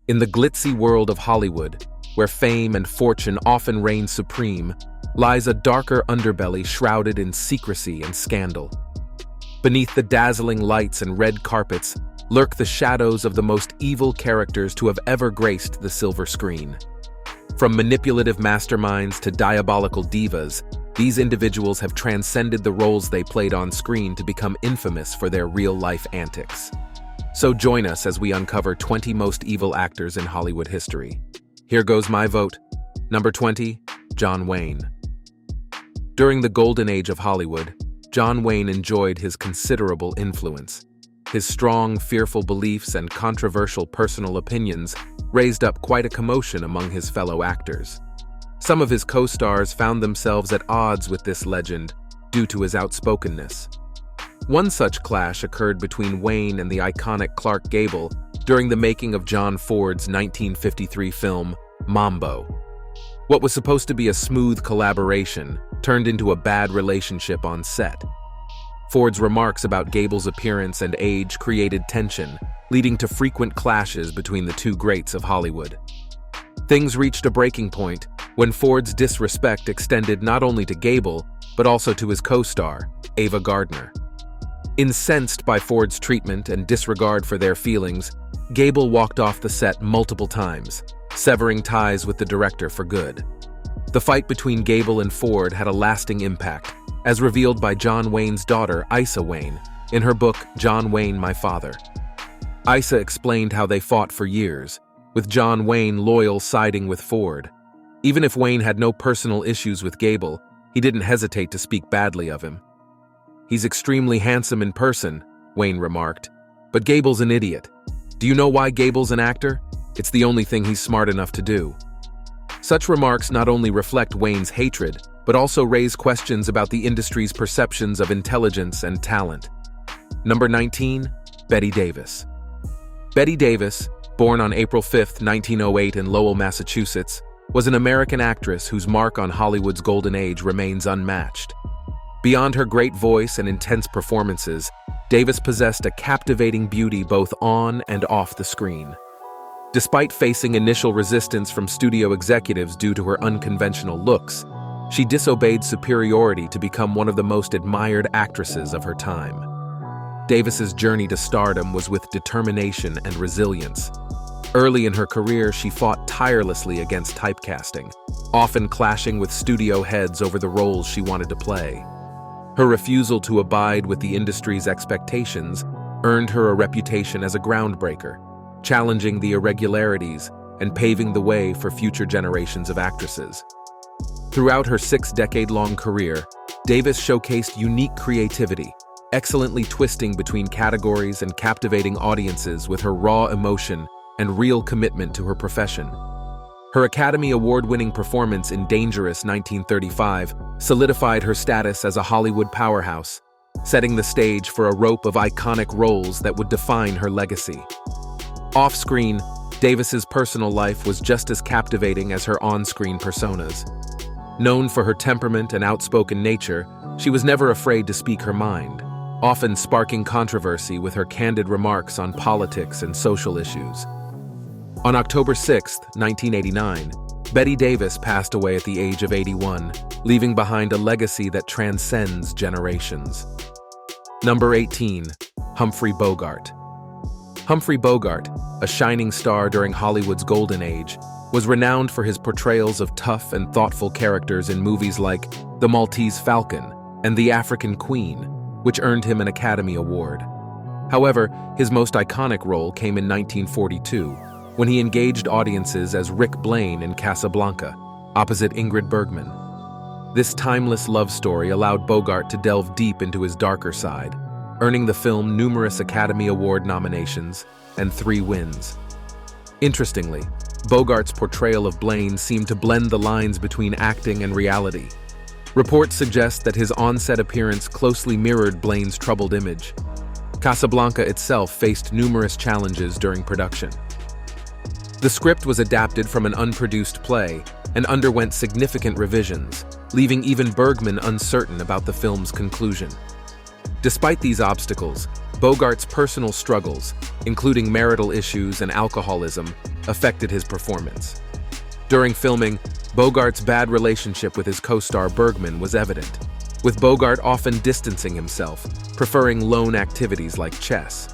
In the glitzy world of Hollywood, where fame and fortune often reign supreme, lies a darker underbelly shrouded in secrecy and scandal. Beneath the dazzling lights and red carpets lurk the shadows of the most evil characters to have ever graced the silver screen. From manipulative masterminds to diabolical divas, these individuals have transcended the roles they played on screen to become infamous for their real-life antics. So join us as we uncover 20 most evil actors in Hollywood history. Here goes my vote. Number 20, John Wayne. During the golden age of Hollywood, John Wayne enjoyed his considerable influence. His strong, fearful beliefs and controversial personal opinions raised up quite a commotion among his fellow actors. Some of his co-stars found themselves at odds with this legend due to his outspokenness. One such clash occurred between Wayne and the iconic Clark Gable during the making of John Ford's 1953 film, Mambo. What was supposed to be a smooth collaboration turned into a bad relationship on set. Ford's remarks about Gable's appearance and age created tension, leading to frequent clashes between the two greats of Hollywood. Things reached a breaking point when Ford's disrespect extended not only to Gable, but also to his co-star, Ava Gardner. Incensed by Ford's treatment and disregard for their feelings, Gable walked off the set multiple times, severing ties with the director for good. The fight between Gable and Ford had a lasting impact, as revealed by John Wayne's daughter, Isa Wayne, in her book, John Wayne, My Father. Isa explained how they fought for years, with John Wayne loyal siding with Ford. Even if Wayne had no personal issues with Gable, he didn't hesitate to speak badly of him. "He's extremely handsome in person," Wayne remarked, "but Gable's an idiot. Do you know why Gable's an actor? It's the only thing he's smart enough to do." Such remarks not only reflect Wayne's hatred, but also raise questions about the industry's perceptions of intelligence and talent. Number 19, Bette Davis. Bette Davis, born on April 5, 1908 in Lowell, Massachusetts, was an American actress whose mark on Hollywood's golden age remains unmatched. Beyond her great voice and intense performances, Davis possessed a captivating beauty both on and off the screen. Despite facing initial resistance from studio executives due to her unconventional looks, she disobeyed superiority to become one of the most admired actresses of her time. Davis's journey to stardom was with determination and resilience. Early in her career, she fought tirelessly against typecasting, often clashing with studio heads over the roles she wanted to play. Her refusal to abide with the industry's expectations earned her a reputation as a groundbreaker, challenging the irregularities and paving the way for future generations of actresses. Throughout her 6-decade-long career, Davis showcased unique creativity, excellently twisting between categories and captivating audiences with her raw emotion and real commitment to her profession. Her Academy Award-winning performance in Dangerous 1935 solidified her status as a Hollywood powerhouse, setting the stage for a rope of iconic roles that would define her legacy. Off-screen, Davis's personal life was just as captivating as her on-screen personas. Known for her temperament and outspoken nature, she was never afraid to speak her mind, often sparking controversy with her candid remarks on politics and social issues. On October 6, 1989, Bette Davis passed away at the age of 81, leaving behind a legacy that transcends generations. Number 18, Humphrey Bogart. Humphrey Bogart, a shining star during Hollywood's golden age, was renowned for his portrayals of tough and thoughtful characters in movies like The Maltese Falcon and The African Queen, which earned him an Academy Award. However, his most iconic role came in 1942, when he engaged audiences as Rick Blaine in Casablanca, opposite Ingrid Bergman. This timeless love story allowed Bogart to delve deep into his darker side, earning the film numerous Academy Award nominations and 3 wins. Interestingly, Bogart's portrayal of Blaine seemed to blend the lines between acting and reality. Reports suggest that his on-set appearance closely mirrored Blaine's troubled image. Casablanca itself faced numerous challenges during production. The script was adapted from an unproduced play and underwent significant revisions, leaving even Bergman uncertain about the film's conclusion. Despite these obstacles, Bogart's personal struggles, including marital issues and alcoholism, affected his performance. During filming, Bogart's bad relationship with his co-star Bergman was evident, with Bogart often distancing himself, preferring lone activities like chess.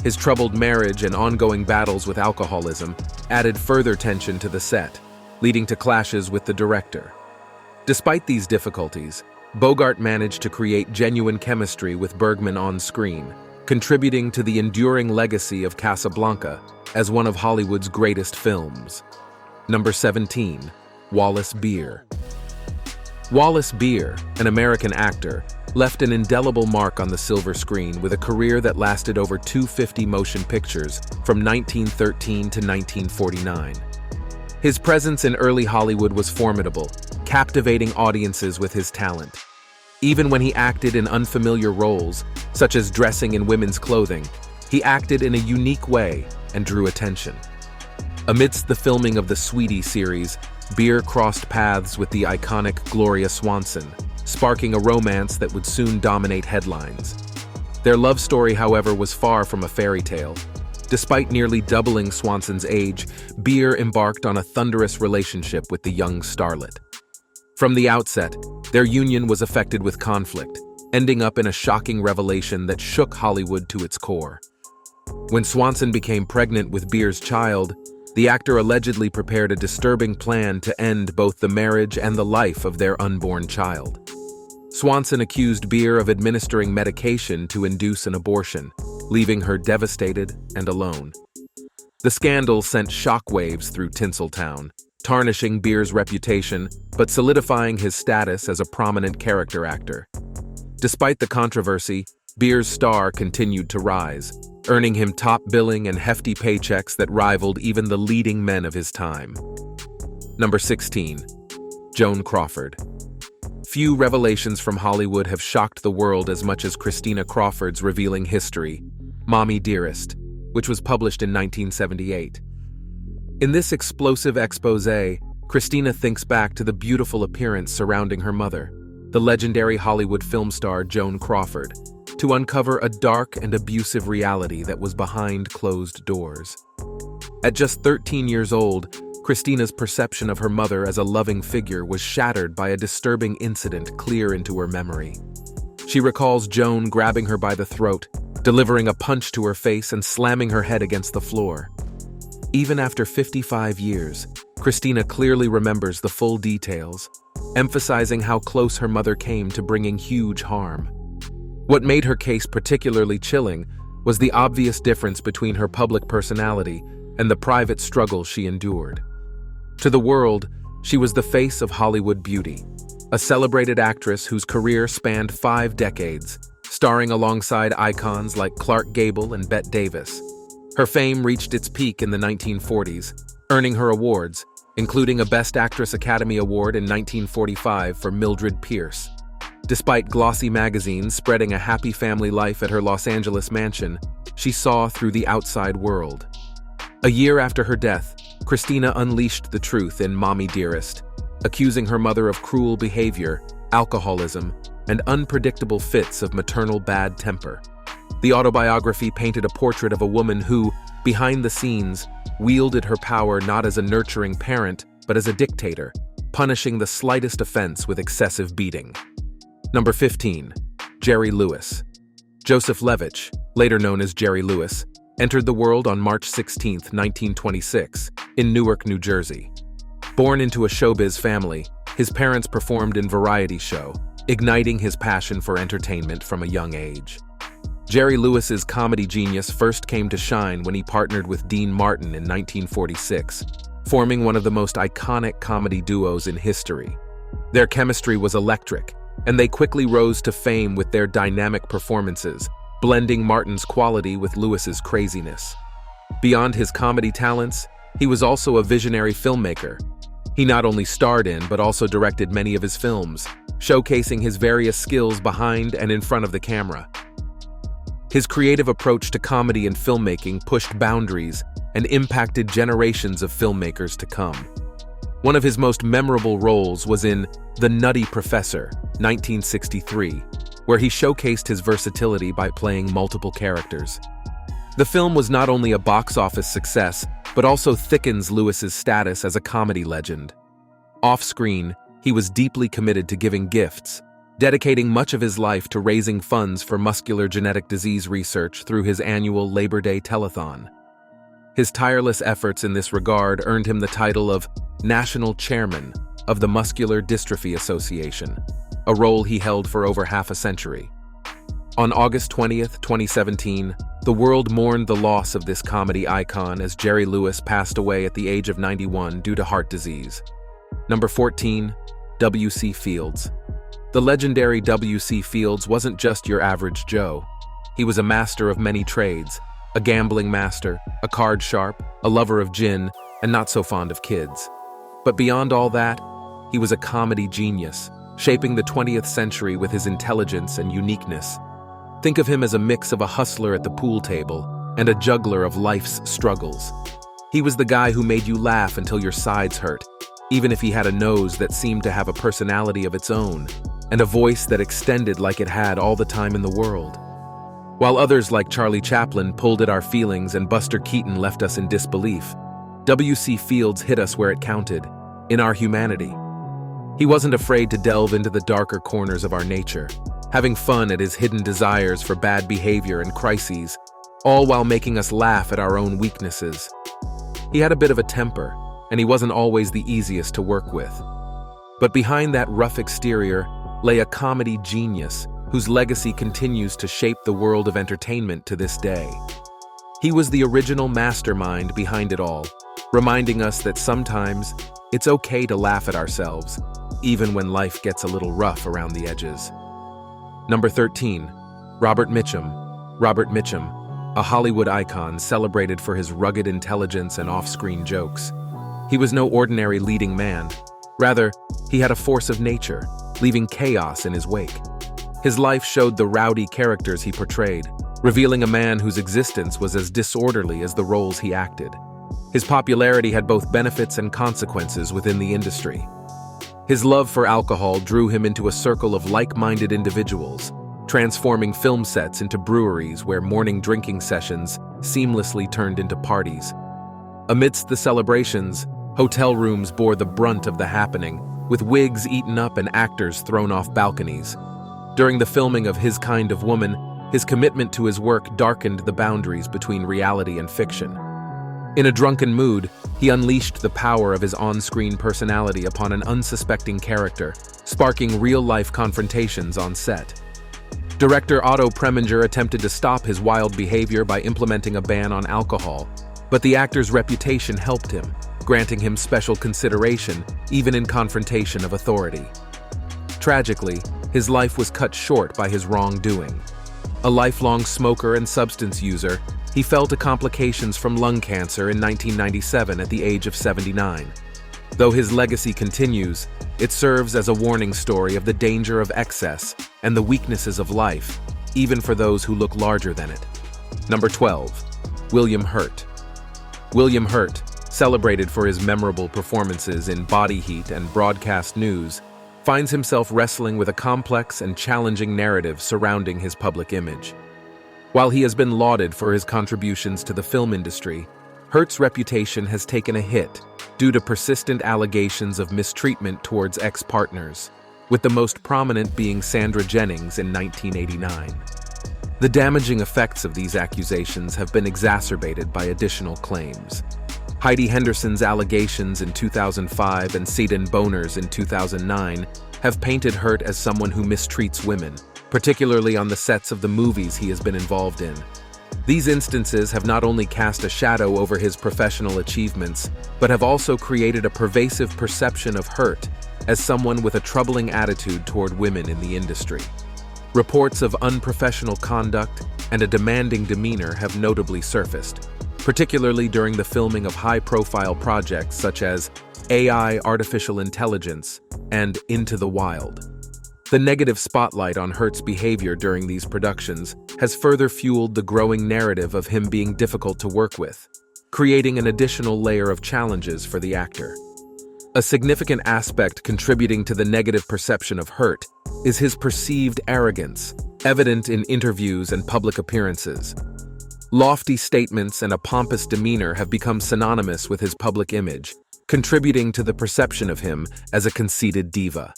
His troubled marriage and ongoing battles with alcoholism added further tension to the set, leading to clashes with the director. Despite these difficulties, Bogart managed to create genuine chemistry with Bergman on screen, contributing to the enduring legacy of Casablanca as one of Hollywood's greatest films. Number 17. Wallace Beery. Wallace Beery, an American actor, left an indelible mark on the silver screen with a career that lasted over 250 motion pictures from 1913 to 1949. His presence in early Hollywood was formidable, captivating audiences with his talent. Even when he acted in unfamiliar roles, such as dressing in women's clothing, he acted in a unique way and drew attention. Amidst the filming of the Sweetie series, Beery crossed paths with the iconic Gloria Swanson, sparking a romance that would soon dominate headlines. Their love story, however, was far from a fairy tale. Despite nearly doubling Swanson's age, Beery embarked on a thunderous relationship with the young starlet. From the outset, their union was affected with conflict, ending up in a shocking revelation that shook Hollywood to its core. When Swanson became pregnant with Beery's child, the actor allegedly prepared a disturbing plan to end both the marriage and the life of their unborn child. Swanson accused Beery of administering medication to induce an abortion, leaving her devastated and alone. The scandal sent shockwaves through Tinseltown, tarnishing Beery's reputation but solidifying his status as a prominent character actor. Despite the controversy, Beery's star continued to rise, earning him top billing and hefty paychecks that rivaled even the leading men of his time. Number 16. Joan Crawford. Few revelations from Hollywood have shocked the world as much as Christina Crawford's revealing history, Mommy Dearest, which was published in 1978. In this explosive exposé, Christina thinks back to the beautiful appearance surrounding her mother, the legendary Hollywood film star Joan Crawford, to uncover a dark and abusive reality that was behind closed doors. At just 13 years old, Christina's perception of her mother as a loving figure was shattered by a disturbing incident clear into her memory. She recalls Joan grabbing her by the throat, delivering a punch to her face and slamming her head against the floor. Even after 55 years, Christina clearly remembers the full details, emphasizing how close her mother came to bringing huge harm. What made her case particularly chilling was the obvious difference between her public personality and the private struggle she endured. To the world, she was the face of Hollywood beauty, a celebrated actress whose career spanned 5 decades, starring alongside icons like Clark Gable and Bette Davis. Her fame reached its peak in the 1940s, earning her awards, including a Best Actress Academy Award in 1945 for Mildred Pierce. Despite glossy magazines spreading a happy family life at her Los Angeles mansion, she saw through the outside world. A year after her death, Christina unleashed the truth in Mommy Dearest, accusing her mother of cruel behavior, alcoholism, and unpredictable fits of maternal bad temper. The autobiography painted a portrait of a woman who, behind the scenes, wielded her power not as a nurturing parent, but as a dictator, punishing the slightest offense with excessive beating. Number 15. Jerry Lewis. Joseph Levitch, later known as Jerry Lewis, entered the world on March 16, 1926, in Newark, New Jersey. Born into a showbiz family, his parents performed in variety show, igniting his passion for entertainment from a young age. Jerry Lewis's comedy genius first came to shine when he partnered with Dean Martin in 1946, forming one of the most iconic comedy duos in history. Their chemistry was electric, and they quickly rose to fame with their dynamic performances, blending Martin's quality with Lewis's craziness. Beyond his comedy talents, he was also a visionary filmmaker. He not only starred in but also directed many of his films, showcasing his various skills behind and in front of the camera. His creative approach to comedy and filmmaking pushed boundaries and impacted generations of filmmakers to come. One of his most memorable roles was in The Nutty Professor, 1963, where he showcased his versatility by playing multiple characters. The film was not only a box office success, but also thickens Lewis's status as a comedy legend. Off-screen, he was deeply committed to giving gifts, dedicating much of his life to raising funds for muscular genetic disease research through his annual Labor Day telethon. His tireless efforts in this regard earned him the title of National Chairman of the Muscular Dystrophy Association, a role he held for over half a century. On August 20th, 2017, the world mourned the loss of this comedy icon as Jerry Lewis passed away at the age of 91 due to heart disease. Number 14, W.C. Fields. The legendary W.C. Fields wasn't just your average Joe. He was a master of many trades, a gambling master, a card sharp, a lover of gin, and not so fond of kids. But beyond all that, he was a comedy genius, shaping the 20th century with his intelligence and uniqueness. Think of him as a mix of a hustler at the pool table and a juggler of life's struggles. He was the guy who made you laugh until your sides hurt, even if he had a nose that seemed to have a personality of its own, and a voice that extended like it had all the time in the world. While others like Charlie Chaplin pulled at our feelings and Buster Keaton left us in disbelief, W.C. Fields hit us where it counted, in our humanity. He wasn't afraid to delve into the darker corners of our nature, having fun at his hidden desires for bad behavior and crises, all while making us laugh at our own weaknesses. He had a bit of a temper, and he wasn't always the easiest to work with. But behind that rough exterior lay a comedy genius whose legacy continues to shape the world of entertainment to this day. He was the original mastermind behind it all, reminding us that sometimes it's okay to laugh at ourselves, even when life gets a little rough around the edges. Number 13, Robert Mitchum. Robert Mitchum, a Hollywood icon celebrated for his rugged intelligence and off-screen jokes. He was no ordinary leading man. Rather, he had a force of nature, leaving chaos in his wake. His life showed the rowdy characters he portrayed, revealing a man whose existence was as disorderly as the roles he acted. His popularity had both benefits and consequences within the industry. His love for alcohol drew him into a circle of like-minded individuals, transforming film sets into breweries where morning drinking sessions seamlessly turned into parties. Amidst the celebrations, hotel rooms bore the brunt of the happening, with wigs eaten up and actors thrown off balconies. During the filming of His Kind of Woman, his commitment to his work darkened the boundaries between reality and fiction. In a drunken mood, he unleashed the power of his on-screen personality upon an unsuspecting character, sparking real-life confrontations on set. Director Otto Preminger attempted to stop his wild behavior by implementing a ban on alcohol, but the actor's reputation helped him, granting him special consideration even in confrontation of authority. Tragically, his life was cut short by his wrongdoing. A lifelong smoker and substance user, he fell to complications from lung cancer in 1997 at the age of 79. Though his legacy continues, it serves as a warning story of the danger of excess and the weaknesses of life, even for those who look larger than it. Number 12, William Hurt. William Hurt, celebrated for his memorable performances in Body Heat and Broadcast News, finds himself wrestling with a complex and challenging narrative surrounding his public image. While he has been lauded for his contributions to the film industry, Hurt's reputation has taken a hit due to persistent allegations of mistreatment towards ex-partners, with the most prominent being Sandra Jennings in 1989. The damaging effects of these accusations have been exacerbated by additional claims. Heidi Henderson's allegations in 2005 and Seaton Boner's in 2009 have painted Hurt as someone who mistreats women, particularly on the sets of the movies he has been involved in. These instances have not only cast a shadow over his professional achievements, but have also created a pervasive perception of Hurt as someone with a troubling attitude toward women in the industry. Reports of unprofessional conduct and a demanding demeanor have notably surfaced, particularly during the filming of high-profile projects such as AI, Artificial Intelligence, and Into the Wild. The negative spotlight on Hurt's behavior during these productions has further fueled the growing narrative of him being difficult to work with, creating an additional layer of challenges for the actor. A significant aspect contributing to the negative perception of Hurt is his perceived arrogance, evident in interviews and public appearances. Lofty statements and a pompous demeanor have become synonymous with his public image, contributing to the perception of him as a conceited diva.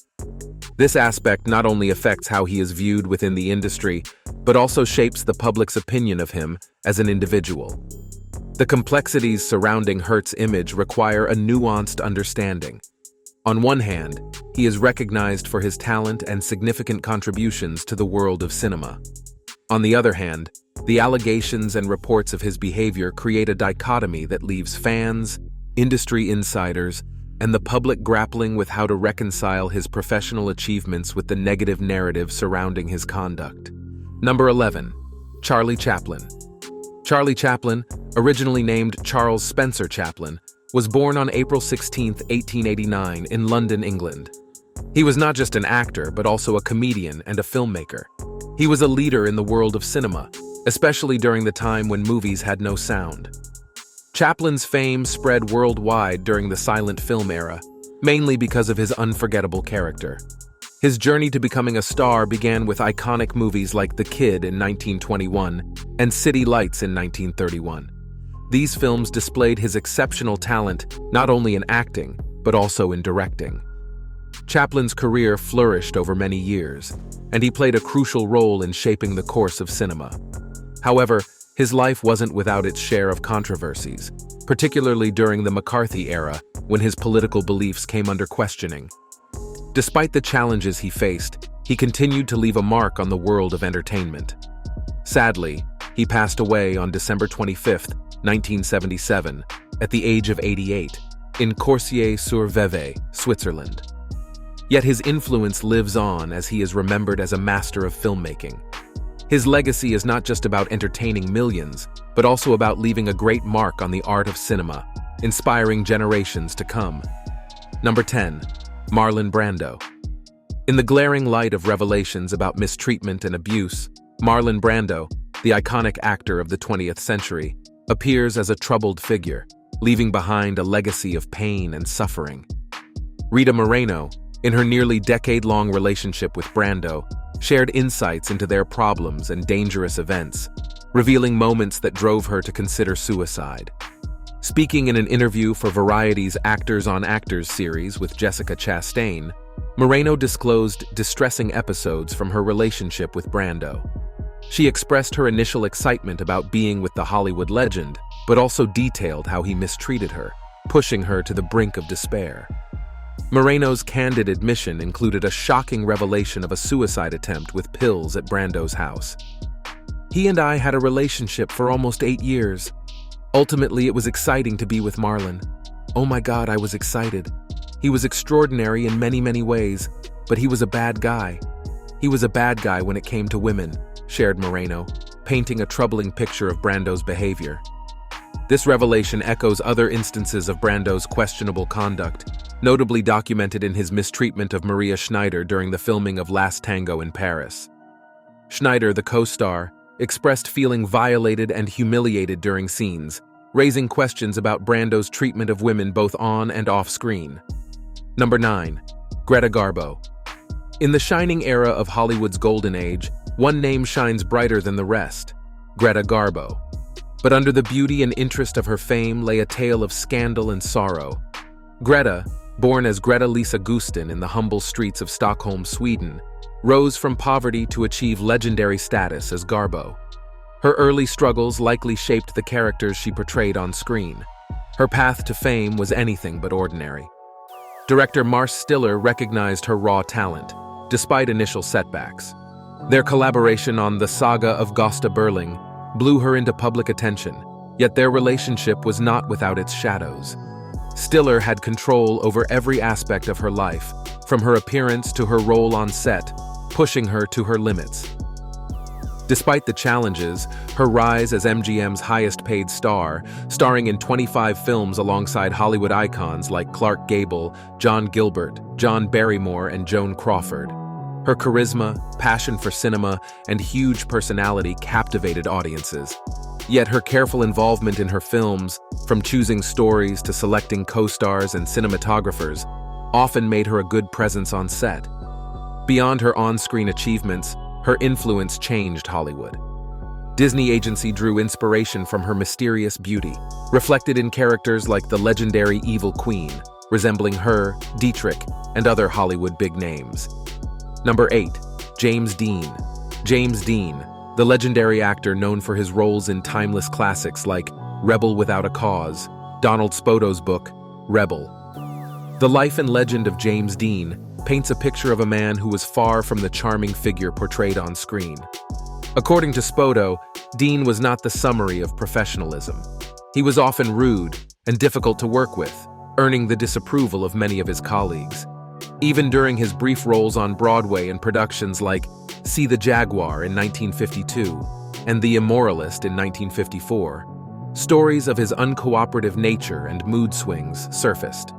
This aspect not only affects how he is viewed within the industry, but also shapes the public's opinion of him as an individual. The complexities surrounding Hurt's image require a nuanced understanding. On one hand, he is recognized for his talent and significant contributions to the world of cinema. On the other hand, the allegations and reports of his behavior create a dichotomy that leaves fans, industry insiders, and the public grappling with how to reconcile his professional achievements with the negative narrative surrounding his conduct. Number 11. Charlie Chaplin. Charlie Chaplin, originally named Charles Spencer Chaplin, was born on April 16, 1889, in London, England. He was not just an actor, but also a comedian and a filmmaker. He was a leader in the world of cinema, especially during the time when movies had no sound. Chaplin's fame spread worldwide during the silent film era, mainly because of his unforgettable character. His journey to becoming a star began with iconic movies like The Kid in 1921 and City Lights in 1931. These films displayed his exceptional talent not only in acting, but also in directing. Chaplin's career flourished over many years, and he played a crucial role in shaping the course of cinema. However, his life wasn't without its share of controversies, particularly during the McCarthy era, when his political beliefs came under questioning. Despite the challenges he faced, he continued to leave a mark on the world of entertainment. Sadly, he passed away on December 25, 1977, at the age of 88, in Corsier-sur-Vevey, Switzerland. Yet his influence lives on as he is remembered as a master of filmmaking. His legacy is not just about entertaining millions, but also about leaving a great mark on the art of cinema, inspiring generations to come. Number 10. Marlon Brando. In the glaring light of revelations about mistreatment and abuse, Marlon Brando, the iconic actor of the 20th century, appears as a troubled figure, leaving behind a legacy of pain and suffering. Rita Moreno, in her nearly decade-long relationship with Brando, shared insights into their problems and dangerous events, revealing moments that drove her to consider suicide. Speaking in an interview for Variety's Actors on Actors series with Jessica Chastain, Moreno disclosed distressing episodes from her relationship with Brando. She expressed her initial excitement about being with the Hollywood legend, but also detailed how he mistreated her, pushing her to the brink of despair. Moreno's candid admission included a shocking revelation of a suicide attempt with pills at Brando's house. "He and I had a relationship for almost 8 years. Ultimately, it was exciting to be with Marlon. Oh my God, I was excited. He was extraordinary in many, many ways, but he was a bad guy. He was a bad guy when it came to women," shared Moreno, painting a troubling picture of Brando's behavior. This revelation echoes other instances of Brando's questionable conduct, notably documented in his mistreatment of Maria Schneider during the filming of Last Tango in Paris. Schneider, the co-star, expressed feeling violated and humiliated during scenes, raising questions about Brando's treatment of women both on and off screen. Number 9. Greta Garbo. In the shining era of Hollywood's golden age, one name shines brighter than the rest: Greta Garbo. But under the beauty and interest of her fame lay a tale of scandal and sorrow. Greta, born as Greta Lisa Gustin in the humble streets of Stockholm, Sweden, rose from poverty to achieve legendary status as Garbo. Her early struggles likely shaped the characters she portrayed on screen. Her path to fame was anything but ordinary. Director Mars Stiller recognized her raw talent, despite initial setbacks. Their collaboration on The Saga of Gösta Berling blew her into public attention, yet their relationship was not without its shadows. Stiller had control over every aspect of her life, from her appearance to her role on set, pushing her to her limits. Despite the challenges, her rise as MGM's highest-paid star, starring in 25 films alongside Hollywood icons like Clark Gable, John Gilbert, John Barrymore, and Joan Crawford. Her charisma, passion for cinema, and huge personality captivated audiences. Yet her careful involvement in her films, from choosing stories to selecting co-stars and cinematographers, often made her a good presence on set. Beyond her on-screen achievements, her influence changed Hollywood. Disney agency drew inspiration from her mysterious beauty, reflected in characters like the legendary Evil Queen, resembling her, Dietrich, and other Hollywood big names. Number 8. James Dean. James Dean, the legendary actor known for his roles in timeless classics like Rebel Without a Cause, Donald Spoto's book, Rebel. The life and legend of James Dean paints a picture of a man who was far from the charming figure portrayed on screen. According to Spoto, Dean was not the summary of professionalism. He was often rude and difficult to work with, earning the disapproval of many of his colleagues. Even during his brief roles on Broadway in productions like See the Jaguar in 1952 and The Immoralist in 1954, stories of his uncooperative nature and mood swings surfaced.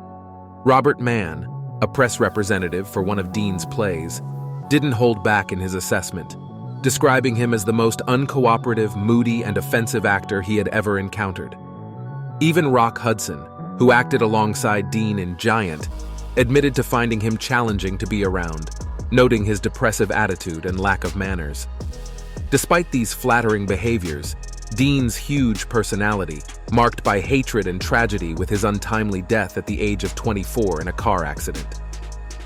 Robert Mann, a press representative for one of Dean's plays, didn't hold back in his assessment, describing him as the most uncooperative, moody, and offensive actor he had ever encountered. Even Rock Hudson, who acted alongside Dean in Giant, admitted to finding him challenging to be around, noting his depressive attitude and lack of manners. Despite these flattering behaviors, Dean's huge personality, marked by hatred and tragedy with his untimely death at the age of 24 in a car accident.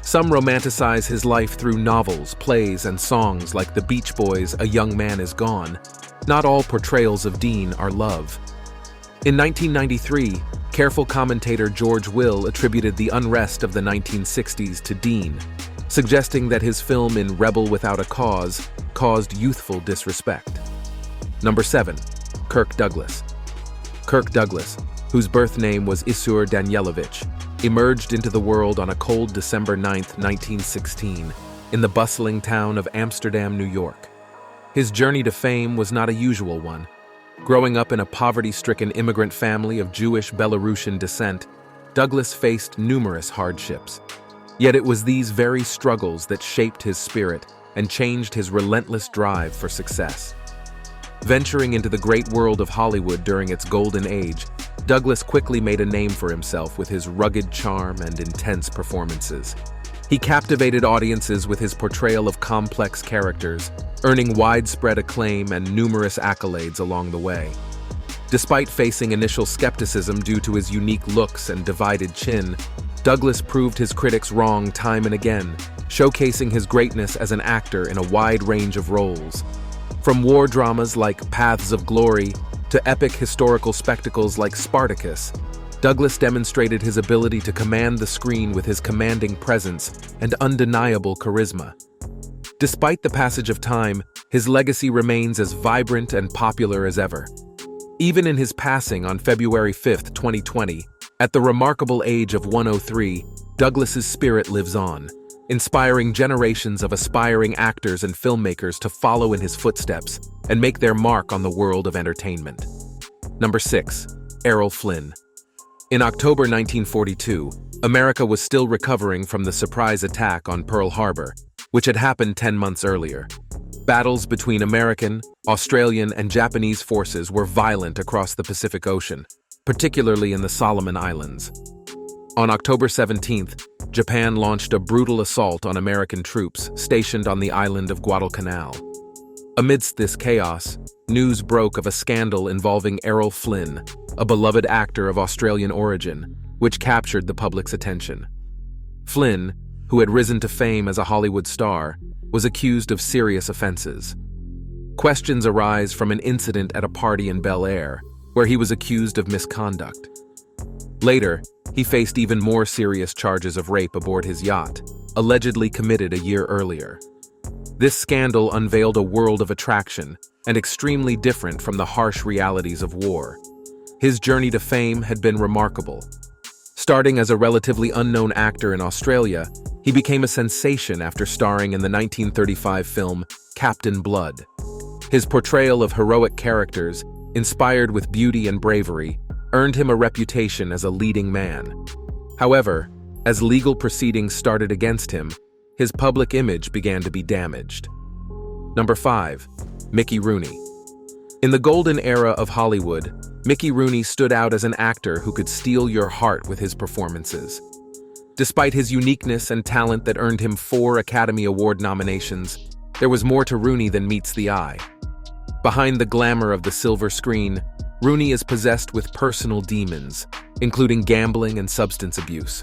Some romanticize his life through novels, plays, and songs like the Beach Boys' A Young Man Is Gone. Not all portrayals of Dean are love. In 1993, careful commentator George Will attributed the unrest of the 1960s to Dean, suggesting that his film in Rebel Without a Cause caused youthful disrespect. Number 7. Kirk Douglas. Kirk Douglas, whose birth name was Isur Danielovich, emerged into the world on a cold December 9, 1916, in the bustling town of Amsterdam, New York. His journey to fame was not a usual one. Growing up in a poverty-stricken immigrant family of Jewish Belarusian descent, Douglas faced numerous hardships. Yet it was these very struggles that shaped his spirit and changed his relentless drive for success. Venturing into the great world of Hollywood during its golden age, Douglas quickly made a name for himself with his rugged charm and intense performances. He captivated audiences with his portrayal of complex characters, earning widespread acclaim and numerous accolades along the way. Despite facing initial skepticism due to his unique looks and divided chin, Douglas proved his critics wrong time and again, showcasing his greatness as an actor in a wide range of roles. From war dramas like Paths of Glory to epic historical spectacles like Spartacus, Douglas demonstrated his ability to command the screen with his commanding presence and undeniable charisma. Despite the passage of time, his legacy remains as vibrant and popular as ever. Even in his passing on February 5, 2020, at the remarkable age of 103, Douglas's spirit lives on, inspiring generations of aspiring actors and filmmakers to follow in his footsteps and make their mark on the world of entertainment. Number 6. Errol Flynn. In October 1942, America was still recovering from the surprise attack on Pearl Harbor, which had happened 10 months earlier. Battles between American, Australian, and Japanese forces were violent across the Pacific Ocean, particularly in the Solomon Islands. On October 17th, Japan launched a brutal assault on American troops stationed on the island of Guadalcanal. Amidst this chaos, news broke of a scandal involving Errol Flynn, a beloved actor of Australian origin, which captured the public's attention. Flynn, who had risen to fame as a Hollywood star, was accused of serious offenses. Questions arise from an incident at a party in Bel Air, where he was accused of misconduct. Later, he faced even more serious charges of rape aboard his yacht, allegedly committed a year earlier. This scandal unveiled a world of attraction and extremely different from the harsh realities of war. His journey to fame had been remarkable. Starting as a relatively unknown actor in Australia, he became a sensation after starring in the 1935 film Captain Blood. His portrayal of heroic characters, inspired with beauty and bravery, earned him a reputation as a leading man. However, as legal proceedings started against him, his public image began to be damaged. Number 5. Mickey Rooney. In the golden era of Hollywood, Mickey Rooney stood out as an actor who could steal your heart with his performances. Despite his uniqueness and talent that earned him 4 Academy Award nominations, there was more to Rooney than meets the eye. Behind the glamour of the silver screen, Rooney is possessed with personal demons, including gambling and substance abuse.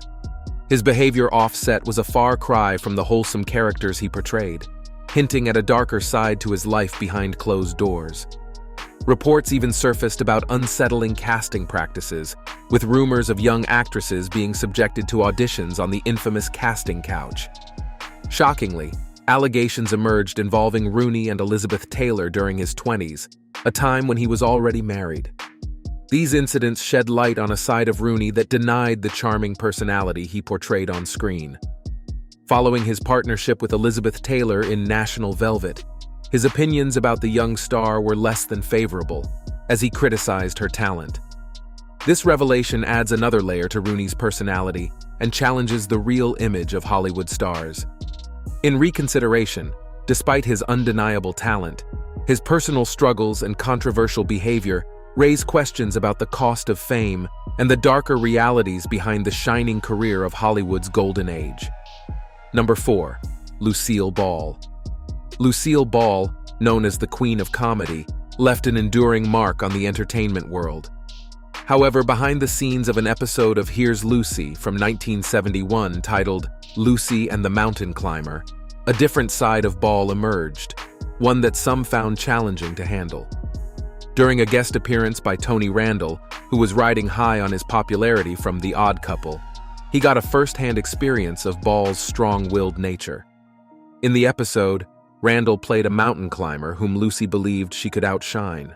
His behavior off-set was a far cry from the wholesome characters he portrayed, hinting at a darker side to his life behind closed doors. Reports even surfaced about unsettling casting practices, with rumors of young actresses being subjected to auditions on the infamous casting couch. Shockingly, allegations emerged involving Rooney and Elizabeth Taylor during his 20s, a time when he was already married. These incidents shed light on a side of Rooney that denied the charming personality he portrayed on screen. Following his partnership with Elizabeth Taylor in National Velvet, his opinions about the young star were less than favorable, as he criticized her talent. This revelation adds another layer to Rooney's personality and challenges the real image of Hollywood stars. In reconsideration, despite his undeniable talent, his personal struggles and controversial behavior raise questions about the cost of fame and the darker realities behind the shining career of Hollywood's golden age. Number 4. Lucille Ball. Lucille Ball, known as the Queen of Comedy, left an enduring mark on the entertainment world. However, behind the scenes of an episode of Here's Lucy from 1971 titled Lucy and the Mountain Climber, a different side of Ball emerged, one that some found challenging to handle. During a guest appearance by Tony Randall, who was riding high on his popularity from The Odd Couple, he got a first-hand experience of Ball's strong-willed nature. In the episode, Randall played a mountain climber whom Lucy believed she could outshine.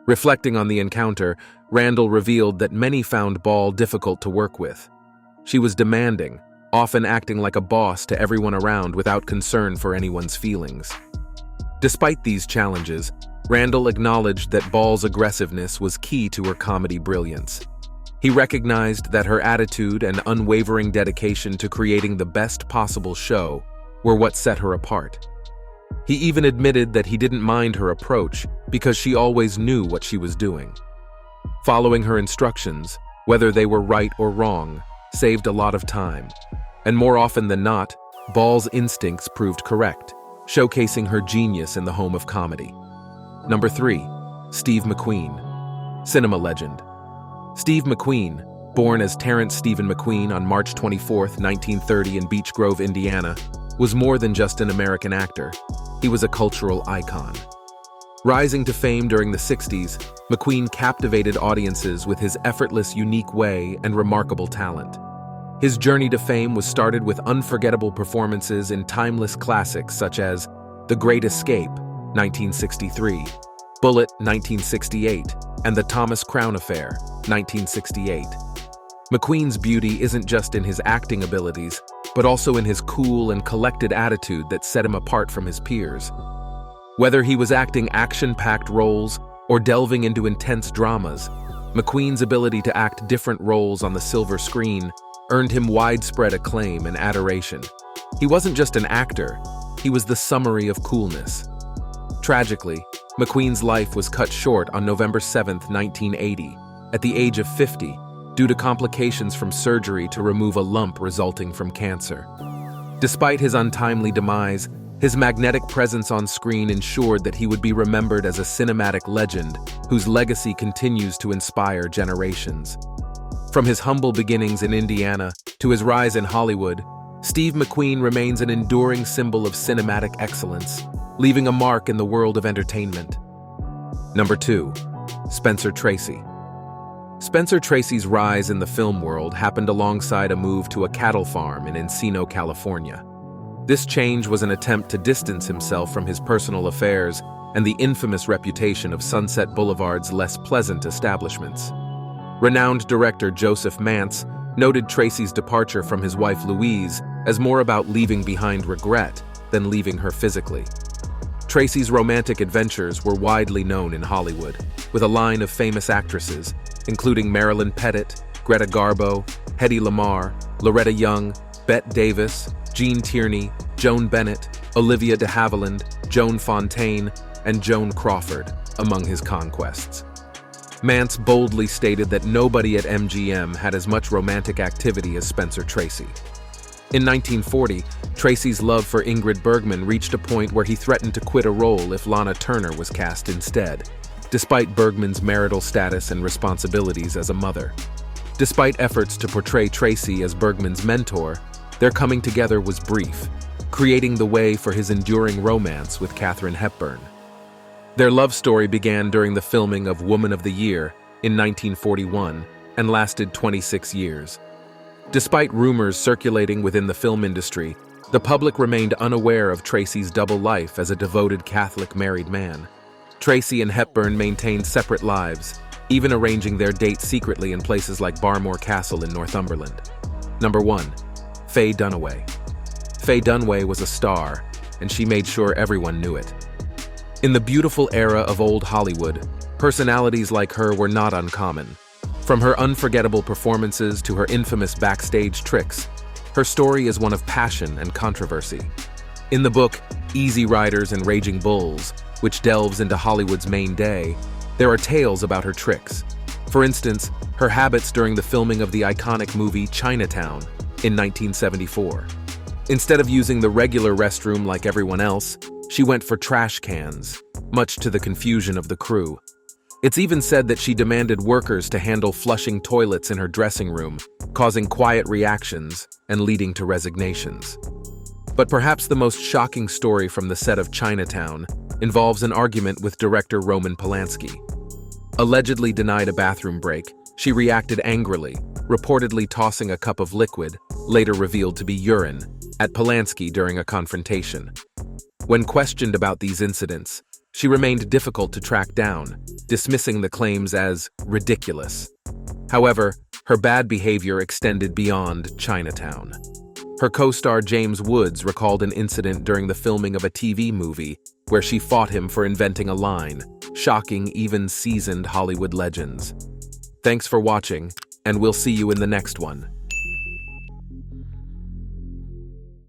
Reflecting on the encounter, Randall revealed that many found Ball difficult to work with. She was demanding, often acting like a boss to everyone around without concern for anyone's feelings. Despite these challenges, Randall acknowledged that Ball's aggressiveness was key to her comedy brilliance. He recognized that her attitude and unwavering dedication to creating the best possible show were what set her apart. He even admitted that he didn't mind her approach because she always knew what she was doing. Following her instructions, whether they were right or wrong, saved a lot of time. And more often than not, Ball's instincts proved correct, showcasing her genius in the home of comedy. Number 3. Steve McQueen. Cinema legend. Steve McQueen, born as Terrence Stephen McQueen on March 24, 1930 in Beech Grove, Indiana, was more than just an American actor. He was a cultural icon. Rising to fame during the 60s, McQueen captivated audiences with his effortless, unique way and remarkable talent. His journey to fame was started with unforgettable performances in timeless classics such as The Great Escape, 1963, Bullitt, 1968, and The Thomas Crown Affair, 1968. McQueen's beauty isn't just in his acting abilities, but also in his cool and collected attitude that set him apart from his peers. Whether he was acting action-packed roles or delving into intense dramas, McQueen's ability to act different roles on the silver screen earned him widespread acclaim and adoration. He wasn't just an actor, he was the summary of coolness. Tragically, McQueen's life was cut short on November 7, 1980, at the age of 50, due to complications from surgery to remove a lump resulting from cancer. Despite his untimely demise, his magnetic presence on screen ensured that he would be remembered as a cinematic legend whose legacy continues to inspire generations. From his humble beginnings in Indiana to his rise in Hollywood, Steve McQueen remains an enduring symbol of cinematic excellence, leaving a mark in the world of entertainment. Number 2. Spencer Tracy. Spencer Tracy's rise in the film world happened alongside a move to a cattle farm in Encino, California. This change was an attempt to distance himself from his personal affairs and the infamous reputation of Sunset Boulevard's less pleasant establishments. Renowned director Joseph Mantz noted Tracy's departure from his wife Louise as more about leaving behind regret than leaving her physically. Tracy's romantic adventures were widely known in Hollywood, with a line of famous actresses, including Marilyn Pettit, Greta Garbo, Hedy Lamarr, Loretta Young, Bette Davis, Gene Tierney, Joan Bennett, Olivia de Havilland, Joan Fontaine, and Joan Crawford, among his conquests. Mantz boldly stated that nobody at MGM had as much romantic activity as Spencer Tracy. In 1940, Tracy's love for Ingrid Bergman reached a point where he threatened to quit a role if Lana Turner was cast instead, despite Bergman's marital status and responsibilities as a mother. Despite efforts to portray Tracy as Bergman's mentor, their coming together was brief, creating the way for his enduring romance with Katharine Hepburn. Their love story began during the filming of Woman of the Year in 1941 and lasted 26 years. Despite rumors circulating within the film industry, the public remained unaware of Tracy's double life as a devoted Catholic married man. Tracy and Hepburn maintained separate lives, even arranging their dates secretly in places like Barmore Castle in Northumberland. Number 1. Faye Dunaway. Faye Dunaway was a star, and she made sure everyone knew it. In the beautiful era of old Hollywood, personalities like her were not uncommon. From her unforgettable performances to her infamous backstage tricks, her story is one of passion and controversy. In the book, Easy Riders and Raging Bulls, which delves into Hollywood's main day, there are tales about her tricks. For instance, her habits during the filming of the iconic movie Chinatown in 1974. Instead of using the regular restroom like everyone else, she went for trash cans, much to the confusion of the crew. It's even said that she demanded workers to handle flushing toilets in her dressing room, causing quiet reactions and leading to resignations. But perhaps the most shocking story from the set of Chinatown involves an argument with director Roman Polanski. Allegedly denied a bathroom break, she reacted angrily, reportedly tossing a cup of liquid, later revealed to be urine, at Polanski during a confrontation. When questioned about these incidents, she remained difficult to track down, dismissing the claims as ridiculous. However, her bad behavior extended beyond Chinatown. Her co-star James Woods recalled an incident during the filming of a TV movie where she fought him for inventing a line, shocking even seasoned Hollywood legends. Thanks for watching, and we'll see you in the next one.